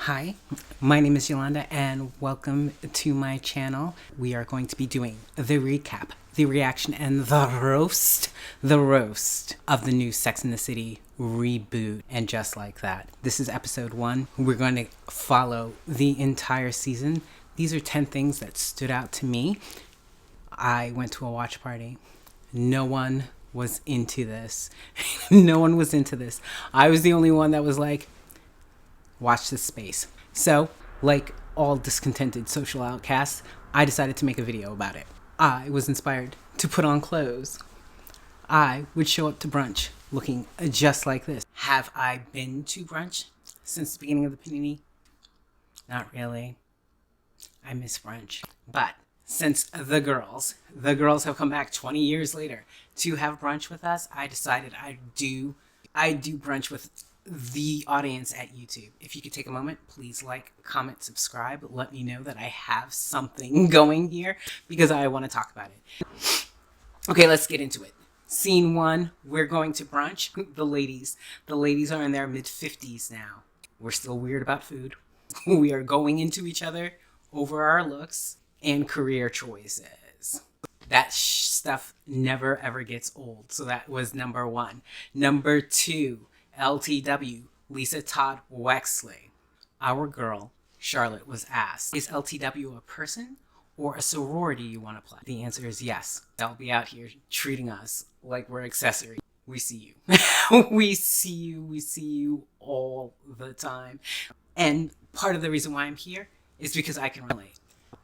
Hi, my name is Yolanda and welcome to my channel. We are going to be doing the recap, the reaction, and the roast of the new Sex and the City reboot. And just like that, this is episode 1. We're going to follow the entire season. These are 10 things that stood out to me. I went to a watch party. No one was into this. No one was into this. I was the only one that was like, watch this space. So, like all discontented social outcasts, I decided to make a video about it. I was inspired to put on clothes. I would show up to brunch looking just like this. Have I been to brunch since the beginning of the panini? Not really. I miss brunch. But since the girls have come back 20 years later to have brunch with us, I decided I'd do brunch with the audience at YouTube. If you could take a moment, please like, comment, subscribe. Let me know that I have something going here because I want to talk about it. Okay, let's get into it. Scene 1, we're going to brunch. The ladies are in their mid-50s now. We're still weird about food. We are going into each other over our looks and career choices. That stuff never ever gets old. So that was number 1. Number 2, LTW, Lisa Todd Wexley. Our girl, Charlotte, was asked, is LTW a person or a sorority you want to play? The answer is yes. They'll be out here treating us like we're accessories. We see you. We see you all the time. And part of the reason why I'm here is because I can relate.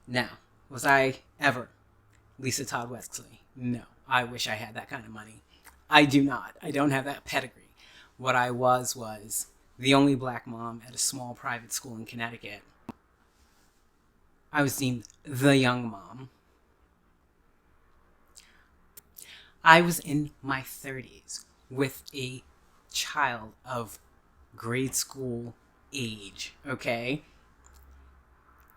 Now, was I ever Lisa Todd Wexley? No. I wish I had that kind of money. I do not. I don't have that pedigree. What I was the only black mom at a small private school in Connecticut. I was deemed the young mom. I was in my 30s with a child of grade school age, okay?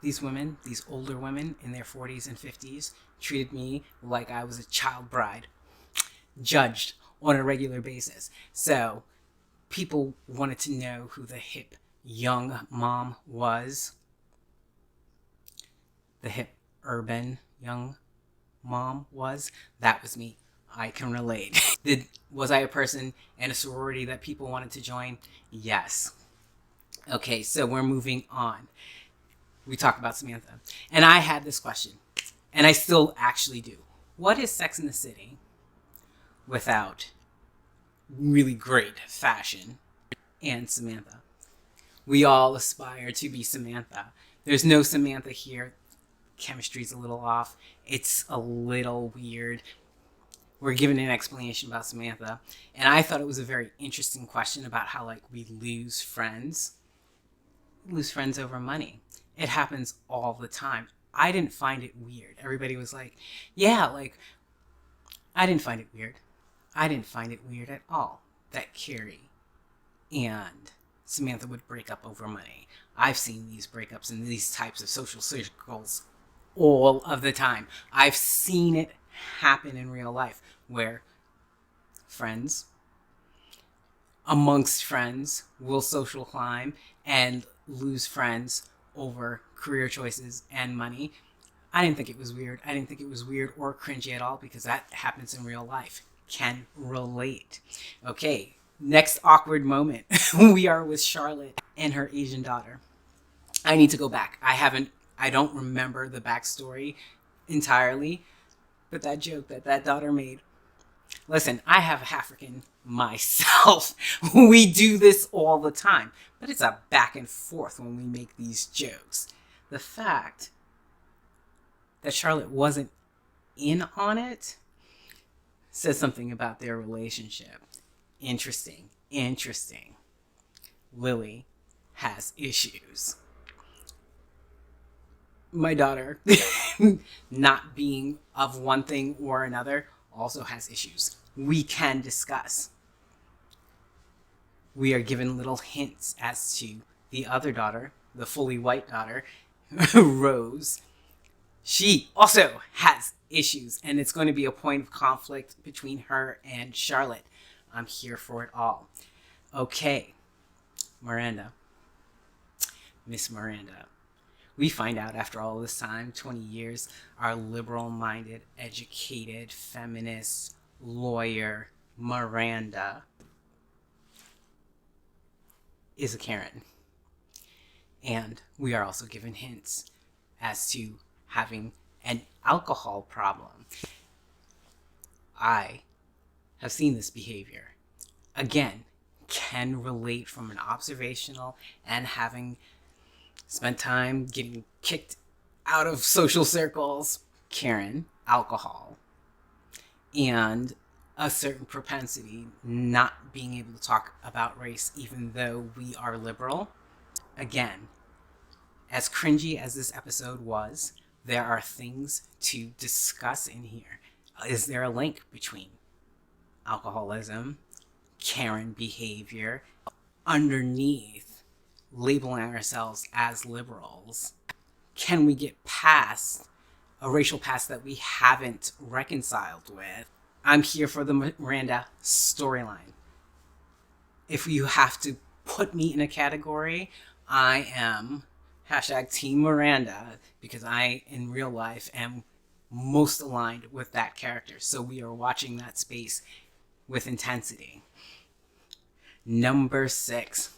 These women, these older women in their 40s and 50s, treated me like I was a child bride, judged on a regular basis. So people wanted to know who the hip young mom was. The hip urban young mom was. That was me. I can relate. Was I a person in a sorority that people wanted to join? Yes. Okay, so we're moving on. We talk about Samantha. And I had this question, and I still actually do. What is Sex and the City without really great fashion and Samantha? We all aspire to be Samantha. There's no Samantha here. Chemistry's a little off. It's a little weird. We're given an explanation about Samantha, and I thought it was a very interesting question about how we lose friends over money. It happens all the time. I didn't find it weird. Everybody was like, yeah, I didn't find it weird. I didn't find it weird at all that Carrie and Samantha would break up over money. I've seen these breakups in these types of social circles all of the time. I've seen it happen in real life where friends amongst friends will social climb and lose friends over career choices and money. I didn't think it was weird. I didn't think it was weird or cringy at all because that happens in real life. Can relate. Okay, next awkward moment. We are with Charlotte and her Asian daughter. I need to go back. I don't remember the backstory entirely, but that joke that daughter made. Listen, I have African myself. We do this all the time, but it's a back and forth when we make these jokes. The fact that Charlotte wasn't in on it says something about their relationship. Interesting. Lily has issues. My daughter, not being of one thing or another, also has issues. We can discuss. We are given little hints as to the other daughter, the fully white daughter, Rose. She also has issues, and it's going to be a point of conflict between her and Charlotte. I'm here for it all. Okay, Miranda. Miss Miranda. We find out after all this time, 20 years, our liberal-minded, educated, feminist, lawyer, Miranda, is a Karen. And we are also given hints as to having an alcohol problem. I have seen this behavior. Again, can relate from an observational and having spent time getting kicked out of social circles. Karen, alcohol, and a certain propensity not being able to talk about race even though we are liberal. Again, as cringy as this episode was, there are things to discuss in here. Is there a link between alcoholism, Karen behavior, underneath labeling ourselves as liberals? Can we get past a racial past that we haven't reconciled with? I'm here for the Miranda storyline. If you have to put me in a category, I am #Team Miranda, because I, in real life, am most aligned with that character. So we are watching that space with intensity. Number 6,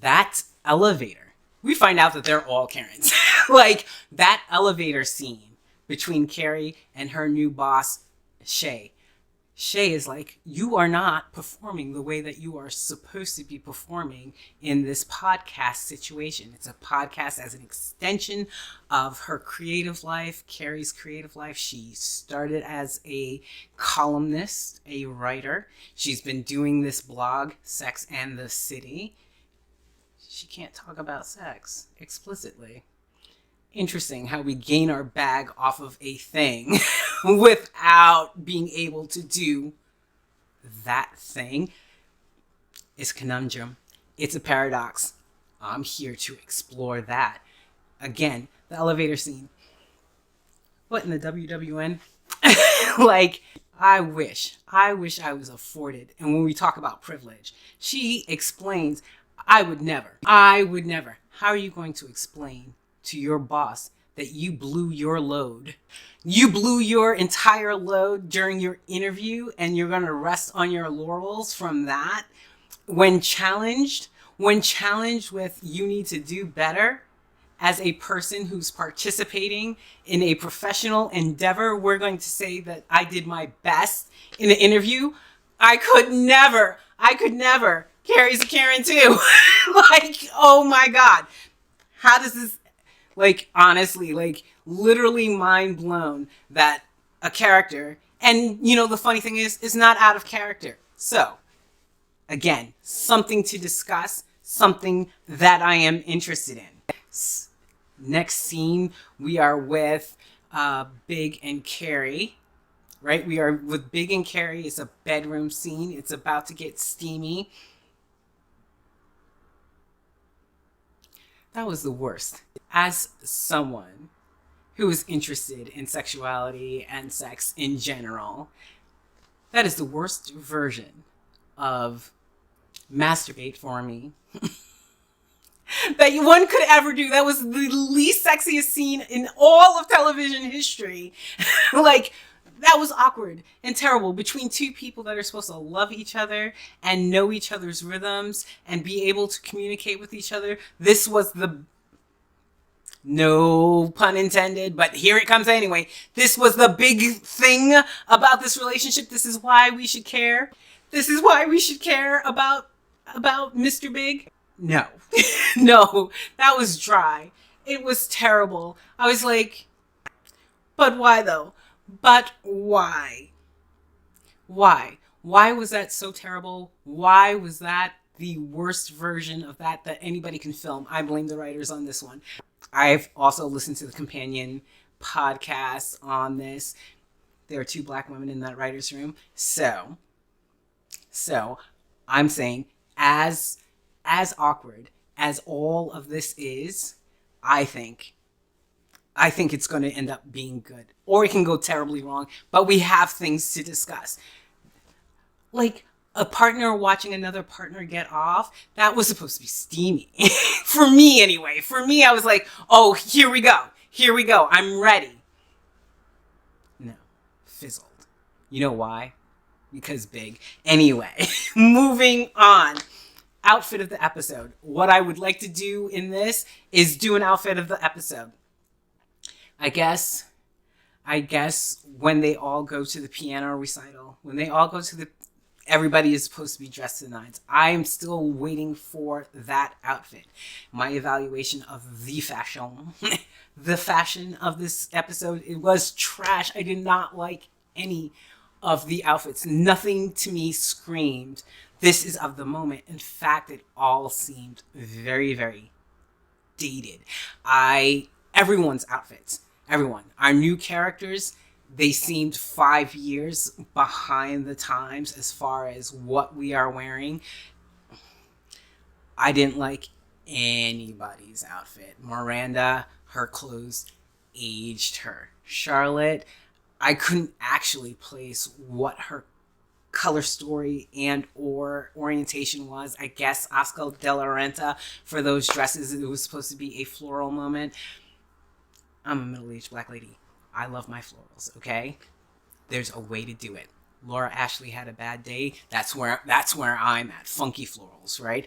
that elevator. We find out that they're all Karens. Like, that elevator scene between Carrie and her new boss, Shay. Shay is like, you are not performing the way that you are supposed to be performing in this podcast situation. It's a podcast as an extension of her creative life, Carrie's creative life. She started as a columnist, a writer. She's been doing this blog, Sex and the City. She can't talk about sex explicitly. Interesting how we gain our bag off of a thing without being able to do that thing. It's a conundrum. It's a paradox. I'm here to explore that. Again, the elevator scene. What in the WWN? Like, I wish I was afforded. And when we talk about privilege, she explains, I would never. How are you going to explain to your boss that you blew your load? You blew your entire load during your interview and you're going to rest on your laurels from that? When challenged with you need to do better as a person who's participating in a professional endeavor, we're going to say that I did my best in the interview. I could never. Carrie's a Karen too. Like, oh my God. How does this, like, honestly, like, literally mind blown that a character, and you know, the funny thing is, it's not out of character. So, again, something to discuss, something that I am interested in. Next scene, we are with Big and Carrie, right? We are with Big and Carrie. It's a bedroom scene. It's about to get steamy. That was the worst. As someone who is interested in sexuality and sex in general, that is the worst version of masturbate for me that one could ever do. That was the least sexiest scene in all of television history. Like, that was awkward and terrible between two people that are supposed to love each other and know each other's rhythms and be able to communicate with each other. This was the, no pun intended, but here it comes anyway. This was the big thing about this relationship. This is why we should care. This is why we should care about Mr. Big. No, no, that was dry. It was terrible. I was like, but why though? But why? Why? Why was that so terrible? Why was that the worst version of that anybody can film? I blame the writers on this one. I've also listened to the companion podcast on this. There are 2 black women in that writer's room. So I'm saying, as awkward as all of this is, I think it's going to end up being good. Or it can go terribly wrong. But we have things to discuss. Like, a partner watching another partner get off, that was supposed to be steamy. For me, anyway. For me, I was like, oh, here we go. Here we go. I'm ready. No, fizzled. You know why? Because big. Anyway, moving on. Outfit of the episode. What I would like to do in this is do an outfit of the episode. I guess when they all go to the piano recital, when they all go to the, everybody is supposed to be dressed to the nines. I am still waiting for that outfit. My evaluation of the fashion, the fashion of this episode, it was trash. I did not like any of the outfits. Nothing to me screamed, this is of the moment. In fact, it all seemed very, very dated. Everyone's outfits, everyone, our new characters, they seemed 5 years behind the times as far as what we are wearing. I didn't like anybody's outfit. Miranda, her clothes aged her. Charlotte, I couldn't actually place what her color story and or orientation was. I guess Oscar de la Renta, for those dresses, it was supposed to be a floral moment. I'm a middle-aged black lady. I love my florals, okay? There's a way to do it. Laura Ashley had a bad day. That's where I'm at. Funky florals, right?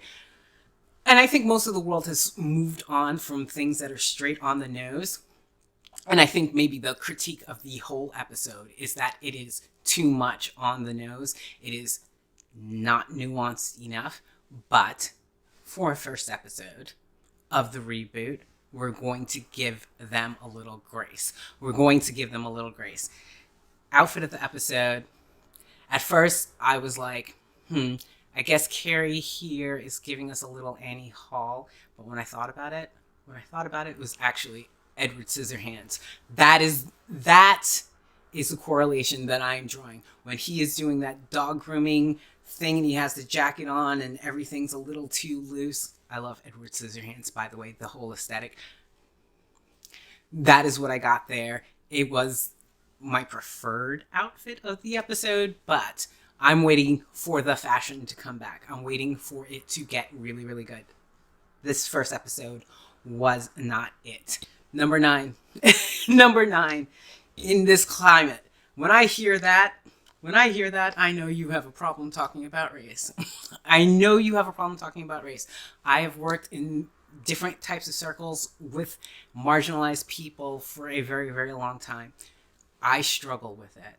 And I think most of the world has moved on from things that are straight on the nose. And I think maybe the critique of the whole episode is that it is too much on the nose. It is not nuanced enough. But for a first episode of the reboot, we're going to give them a little grace. We're going to give them a little grace. Outfit of the episode. At first, I was like, I guess Carrie here is giving us a little Annie Hall. But when I thought about it, it was actually Edward Scissorhands. That is the correlation that I'm drawing. When he is doing that dog grooming thing and he has the jacket on and everything's a little too loose. I love Edward Scissorhands, by the way, the whole aesthetic. That is what I got there. It was my preferred outfit of the episode, but I'm waiting for the fashion to come back. I'm waiting for it to get really, really good. This first episode was not it. Number 9. Number 9. In this climate. When I hear that, I know you have a problem talking about race. I know you have a problem talking about race. I have worked in different types of circles with marginalized people for a very, very long time. I struggle with it.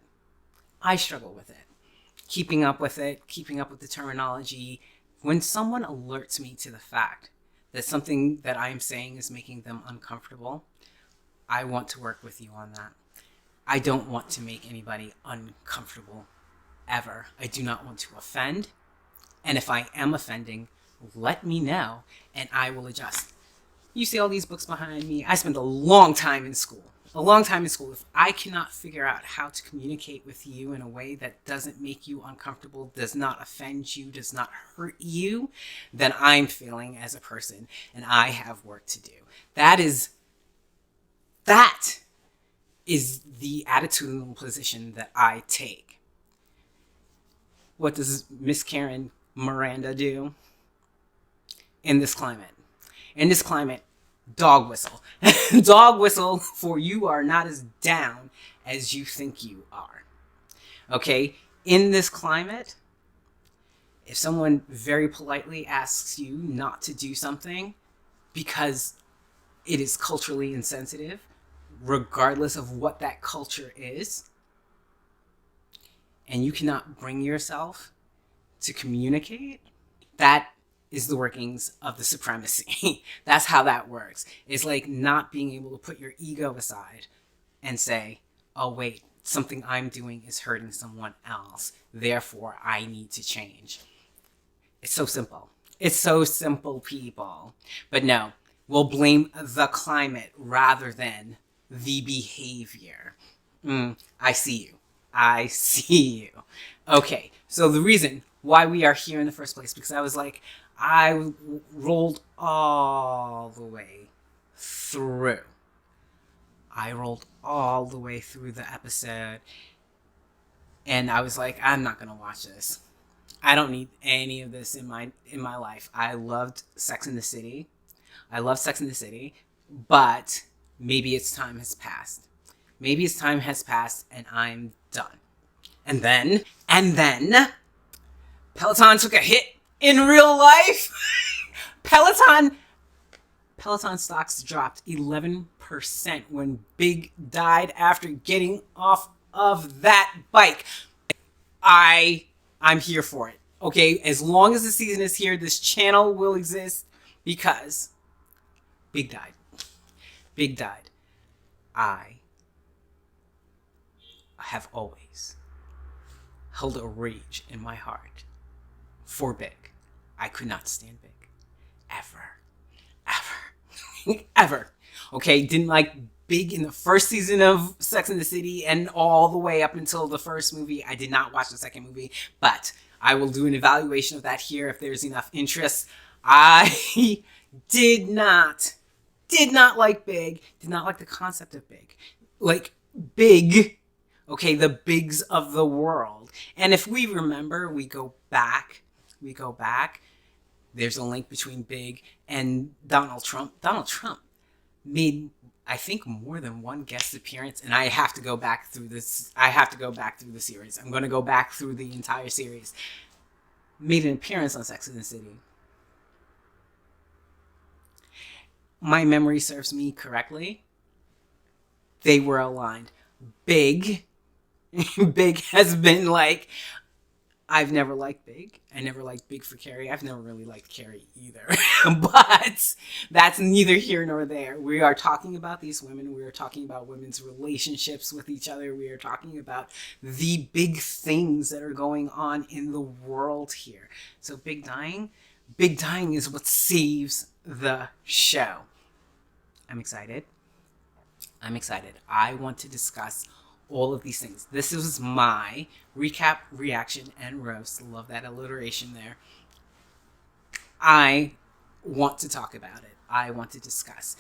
Keeping up with the terminology. When someone alerts me to the fact that something that I'm saying is making them uncomfortable, I want to work with you on that. I don't want to make anybody uncomfortable, ever. I do not want to offend. And if I am offending, let me know, and I will adjust. You see all these books behind me? I spent a long time in school. If I cannot figure out how to communicate with you in a way that doesn't make you uncomfortable, does not offend you, does not hurt you, then I'm failing as a person, and I have work to do. That is the attitudinal position that I take. What does Miss Karen Miranda do in this climate? In this climate, dog whistle. Dog whistle, for you are not as down as you think you are. Okay? In this climate, if someone very politely asks you not to do something because it is culturally insensitive, regardless of what that culture is, and you cannot bring yourself to communicate, that is the workings of the supremacy. That's how that works. It's like not being able to put your ego aside and say, oh wait, something I'm doing is hurting someone else, therefore I need to change. It's so simple. It's so simple, people. But no, we'll blame the climate rather than the behavior. I see you. Okay, so the reason why we are here in the first place, because I rolled all the way through. The episode, and I was like, I'm not gonna watch this. I don't need any of this in my life. I loved Sex and the City. I love Sex and the City, but maybe its time has passed. Maybe its time has passed and I'm done. And then Peloton took a hit in real life. Peloton stocks dropped 11% when Big died after getting off of that bike. I'm here for it. Okay, as long as the season is here, this channel will exist because Big died. Big died. I have always held a rage in my heart for Big. I could not stand Big. Ever. Okay, didn't like Big in the first season of Sex and the City and all the way up until the first movie. I did not watch the second movie, but I will do an evaluation of that here if there's enough interest. I did not like Big, did not like the concept of Big. Like Big, okay, the Bigs of the world. And if we remember, we go back, there's a link between Big and Donald Trump. Donald Trump made, I think, more than one guest appearance, and I have to go back through this. I have to go back through the series. I'm going to go back through the entire series. Made an appearance on Sex and the City. My memory serves me correctly. They were aligned. Big has been like, I've never liked Big. I never liked Big for Carrie. I've never really liked Carrie either. But that's neither here nor there. We are talking about these women. We are talking about women's relationships with each other. We are talking about the big things that are going on in the world here. So Big dying is what saves the show. I'm excited. I want to discuss all of these things. This is my recap, reaction, and roast. Love that alliteration there. I want to talk about it. I want to discuss.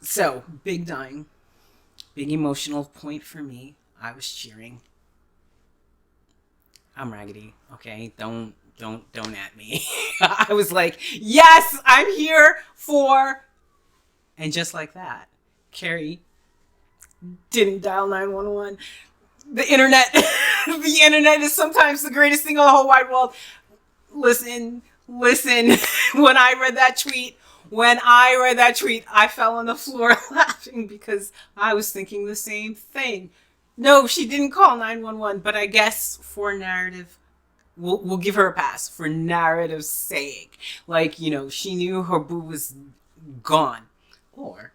So, Big dying. Big emotional point for me. I was cheering. I'm raggedy, okay? Don't at me. I was like, yes, I'm here for... And just like that, Carrie didn't dial 911. The internet, the internet is sometimes the greatest thing on the whole wide world. Listen. When I read that tweet, I fell on the floor laughing because I was thinking the same thing. No, she didn't call 911, but I guess for narrative, we'll give her a pass for narrative's sake. Like, you know, she knew her boo was gone. Or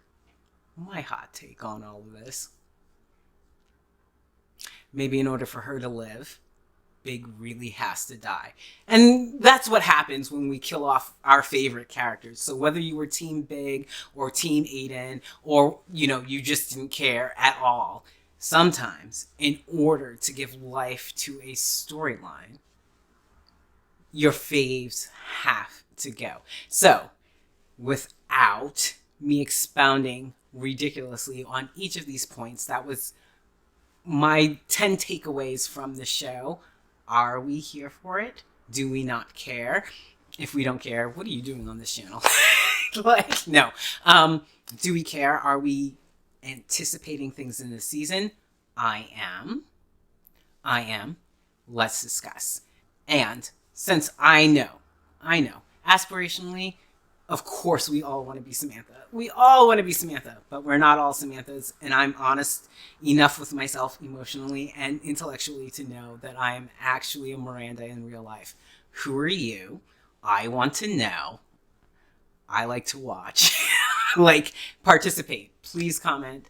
my hot take on all of this. Maybe in order for her to live, Big really has to die. And that's what happens when we kill off our favorite characters. So whether you were Team Big or Team Aiden, or, you know, you just didn't care at all, sometimes in order to give life to a storyline, your faves have to go. So without me expounding ridiculously on each of these points, that was my 10 takeaways from the show. Are we here for it? Do we not care? If we don't care, what are you doing on this channel? Like, no. Do we care? Are we anticipating things in this season? I am. Let's discuss. And since I know, aspirationally, of course, we all want to be Samantha. But we're not all Samanthas, and I'm honest enough with myself emotionally and intellectually to know that I am actually a Miranda in real life. Who are you? I want to know. I like to watch. Like, participate. Please comment.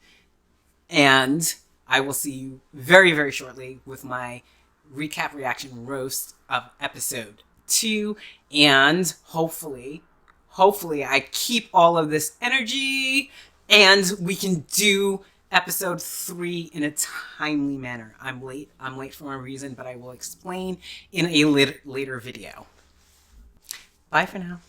And I will see you very, very shortly with my recap, reaction, roast of episode 2, and hopefully I keep all of this energy and we can do episode 3 in a timely manner. I'm late for a reason, but I will explain in a later video. Bye for now.